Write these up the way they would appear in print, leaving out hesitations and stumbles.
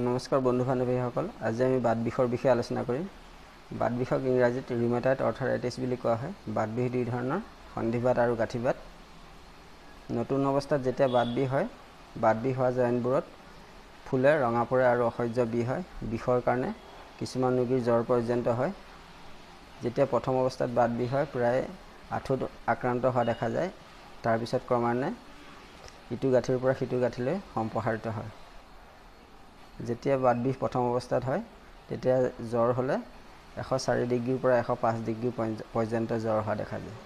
নমস্কাৰ বন্ধু বান্ধৱীসকল, আজি আমি বাত বিষৰ বিষয়ে আলোচনা কৰিম। বাত বিষক ইংৰাজীত ৰিউমেটইড আৰ্থৰাইটিছ বুলি কোৱা হয়। বাত বিষ দুই ধৰণৰ, সন্ধিবাত আৰু গাঁঠিবাত। নতুন অৱস্থাত যেতিয়া বাত বিষ হয়, বাত বিষ হোৱা জইণ্টবোৰত ফুলে, ৰঙা পৰে আৰু অসহ্য বিষ হয়। বিষৰ কাৰণে কিছুমান ৰোগীৰ জ্বৰ পৰ্যন্ত হয়। যেতিয়া প্ৰথম অৱস্থাত বাত বিষ হয়, প্ৰায় আঁঠুত আক্ৰান্ত হোৱা দেখা যায়। তাৰপিছত ক্ৰমান্বয়ে ইটো গাঁঠিৰ পৰা সিটো গাঁঠিলৈ সম্প্ৰসাৰিত হয়। যেতিয়া বাত বিষ প্ৰথম অৱস্থাত হয়, তেতিয়া জ্বৰ হ'লে 104 ডিগ্ৰীৰ পৰা 105 ডিগ্ৰী পৰ্যন্ত জ্বৰ হোৱা দেখা যায়।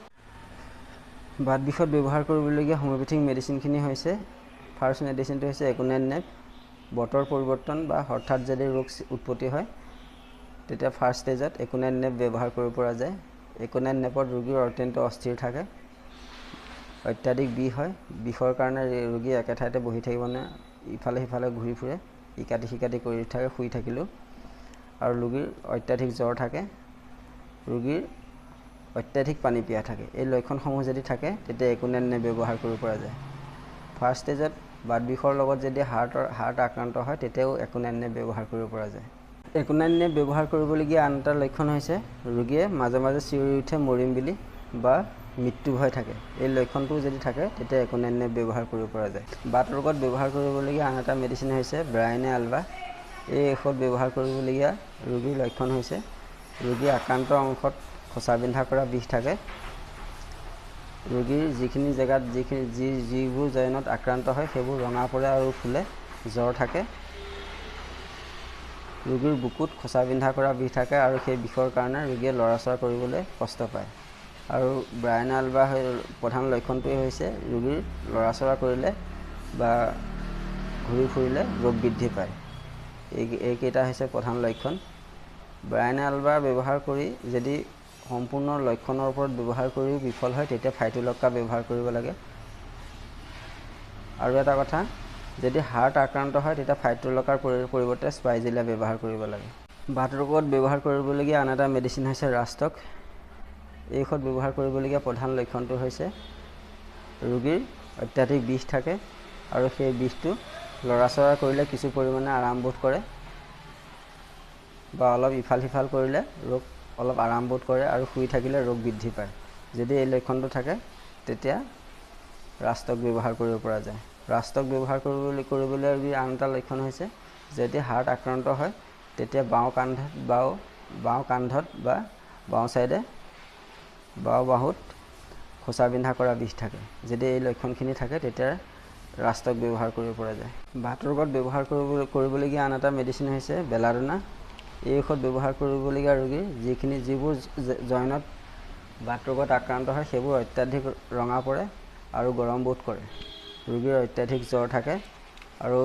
বাত বিষত ব্যৱহাৰ কৰিবলগীয়া হোমিঅ'পেথিক মেডিচিনখিনি হৈছে, ফাৰ্ষ্ট মেডিচিনটো হৈছে একুনেন নেপ। বতৰ পৰিৱৰ্তন বা হঠাৎ যদি ৰোগ উৎপত্তি হয়, তেতিয়া ফাৰ্ষ্ট ষ্টেজত একুনেন নেপ ব্যৱহাৰ কৰিব পৰা যায়। একুনেন নেপত ৰোগীৰ অত্যন্ত অস্থিৰ থাকে, অত্যাধিক বিষ হয়। বিষৰ কাৰণে ৰোগী একে ঠাইতে বহি থাকিব নোৱাৰে, ইফালে সিফালে ঘূৰি ফুৰে, ইকাটি সিকাটি কৰি থাকে শুই থাকিলেও। আৰু ৰোগীৰ অত্যাধিক জ্বৰ থাকে, ৰোগীৰ অত্যাধিক পানী পিয়াহ থাকে। এই লক্ষণসমূহ যদি থাকে, তেতিয়া একুনেন নেপ ব্যৱহাৰ কৰিব পৰা যায়। ফাৰ্ষ্ট ষ্টেজত বাত বিষৰ লগত যদি হাৰ্ট আক্ৰান্ত হয়, তেতিয়াও একুনেন নেপ ব্যৱহাৰ কৰিব পৰা যায়। একুনেন নেপ ব্যৱহাৰ কৰিবলগীয়া আন এটা লক্ষণ হৈছে ৰোগীয়ে মাজে মাজে চিঞৰি উঠে মৰিম বুলি বা মৃত্যু ভয় থাকে। এই লক্ষণটো যদি থাকে, তেতিয়া একুনেন নেপ ব্যৱহাৰ কৰিব পৰা যায়। বাত ৰোগত ব্যৱহাৰ কৰিবলগীয়া আন এটা মেডিচিন হৈছে ব্ৰায়েনে আলবা। এই ঔষধ ব্যৱহাৰ কৰিবলগীয়া ৰোগীৰ লক্ষণ হৈছে ৰোগীৰ আক্ৰান্ত অংশত খোচা বিন্ধা কৰা বিষ থাকে। ৰোগীৰ যিখিনি জেগাত যিবোৰ জইনত আক্ৰান্ত হয়, সেইবোৰ ৰঙা পৰে আৰু ফুলে, জ্বৰ থাকে। ৰোগীৰ বুকুত খোচা বিন্ধা কৰা বিষ থাকে আৰু সেই বিষৰ কাৰণে ৰোগীয়ে লৰাচৰা কৰিবলৈ কষ্ট পায়। আৰু ব্ৰায়েনে আলবা প্ৰধান লক্ষণটোৱে হৈছে ৰোগীৰ লৰাচৰা কৰিলে বা ঘূৰি ফুৰিলে ৰোগ বৃদ্ধি পায়। এইকেইটা হৈছে প্ৰধান লক্ষণ। ব্ৰায়েনে আলবা ব্যৱহাৰ কৰি যদি সম্পূৰ্ণ লক্ষণৰ ওপৰত ব্যৱহাৰ কৰিও বিফল হয়, তেতিয়া ফাইটোলক্কা ব্যৱহাৰ কৰিব লাগে। আৰু এটা কথা, যদি হাৰ্ট আক্ৰান্ত হয়, তেতিয়া ফাইটোলক্কাৰ পৰিৱৰ্তে স্পাইজিলা ব্যৱহাৰ কৰিব লাগে। বাত ৰোগত ব্যৱহাৰ কৰিবলগীয়া আন এটা মেডিচিন হৈছে ৰাষ্টক। এই ঔষধ ব্যৱহাৰ কৰিবলগীয়া প্ৰধান লক্ষণটো হৈছে ৰোগীৰ অত্যাধিক বিষ থাকে আৰু সেই বিষটো লৰাচৰা কৰিলে কিছু পৰিমাণে আৰাম বোধ কৰে বা অলপ ইফাল সিফাল কৰিলে ৰোগ অলপ আৰাম বোধ কৰে আৰু শুই থাকিলে ৰোগ বৃদ্ধি পায়। যদি এই লক্ষণটো থাকে, তেতিয়া ৰাষ্টক ব্যৱহাৰ কৰিব পৰা যায়। ৰাষ্টক ব্যৱহাৰ কৰিবলৈ আন এটা লক্ষণ হৈছে যদি হাৰ্ট আক্ৰান্ত হয়, তেতিয়া বাওঁ কান্ধত বা বাওঁ চাইডে বাওঁ বাহুত খোচা বিন্ধা কৰা বিষ থাকে। যদি এই লক্ষণখিনি থাকে, তেতিয়া ৰাষ্টক ব্যৱহাৰ কৰিব পৰা যায়। বাত ৰোগত ব্যৱহাৰ কৰিবলগীয়া আন এটা মেডিচিন হৈছে বেলাডোনা। এই ঔষধ ব্যৱহাৰ কৰিবলগীয়া ৰোগীৰ যিবোৰ জইনত বাত ৰোগত আক্ৰান্ত হয়, সেইবোৰ অত্যাধিক ৰঙা পৰে আৰু গৰম বোধ কৰে। ৰোগীৰ অত্যাধিক জ্বৰ থাকে আৰু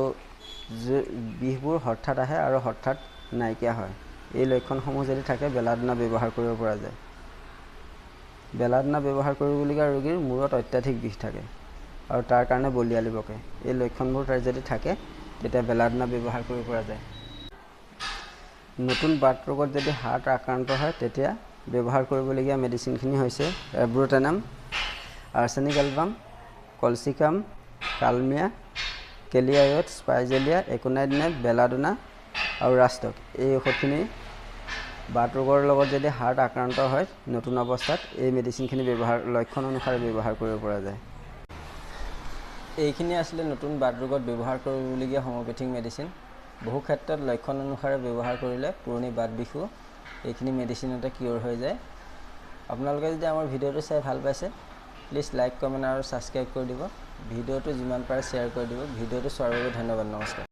বিষবোৰ হঠাৎ আহে আৰু হঠাৎ নাইকিয়া হয়। এই লক্ষণসমূহ যদি থাকে, বেলাডোনা ব্যৱহাৰ কৰিব পৰা যায়। বেলাডোনা ব্যৱহাৰ কৰিবলগীয়া ৰোগীৰ মূৰত অত্যাধিক বিষ থাকে আৰু তাৰ কাৰণে বলিয়ালি বকে। এই লক্ষণবোৰ যদি থাকে, তেতিয়া বেলাডোনা ব্যৱহাৰ কৰিব পৰা যায়। নতুন বাত ৰোগত যদি হাৰ্ট আক্ৰান্ত হয়, তেতিয়া ব্যৱহাৰ কৰিবলগীয়া মেডিচিনখিনি হৈছে abrotanum, arsenicum album, colchicum, kalmia, কেলিয়ায়ড, স্পাইজেলিয়া, একুনেন নেপ, বেলাডোনা আৰু ৰাষ্টক। এই ঔষধখিনি বাত ৰোগৰ লগত যদি হাৰ্ট আক্ৰান্ত হয় নতুন অৱস্থাত, এই মেডিচিনখিনি লক্ষণ অনুসাৰে ব্যৱহাৰ কৰিব পৰা যায়। এইখিনি আছিলে নতুন বাত ৰোগত ব্যৱহাৰ কৰিবলগীয়া হোমিঅ'পেথিক মেডিচিন। বহু ক্ষেত্ৰত লক্ষণ অনুসাৰে ব্যৱহাৰ কৰিলে পুৰণি বাত বিষো এইখিনি মেডিচিনতে কিয়ৰ হৈ যায়। আপোনালোকে যদি আমাৰ ভিডিঅ'টো চাই ভাল পাইছে, প্লিজ লাইক, কমেণ্ট আৰু ছাবস্ক্ৰাইব কৰি দিব। ভিডিঅ'টো যিমান পাৰে শ্বেয়াৰ কৰি দিব। ভিডিঅ'টো চোৱাৰ বাবে ধন্যবাদ। নমস্কাৰ।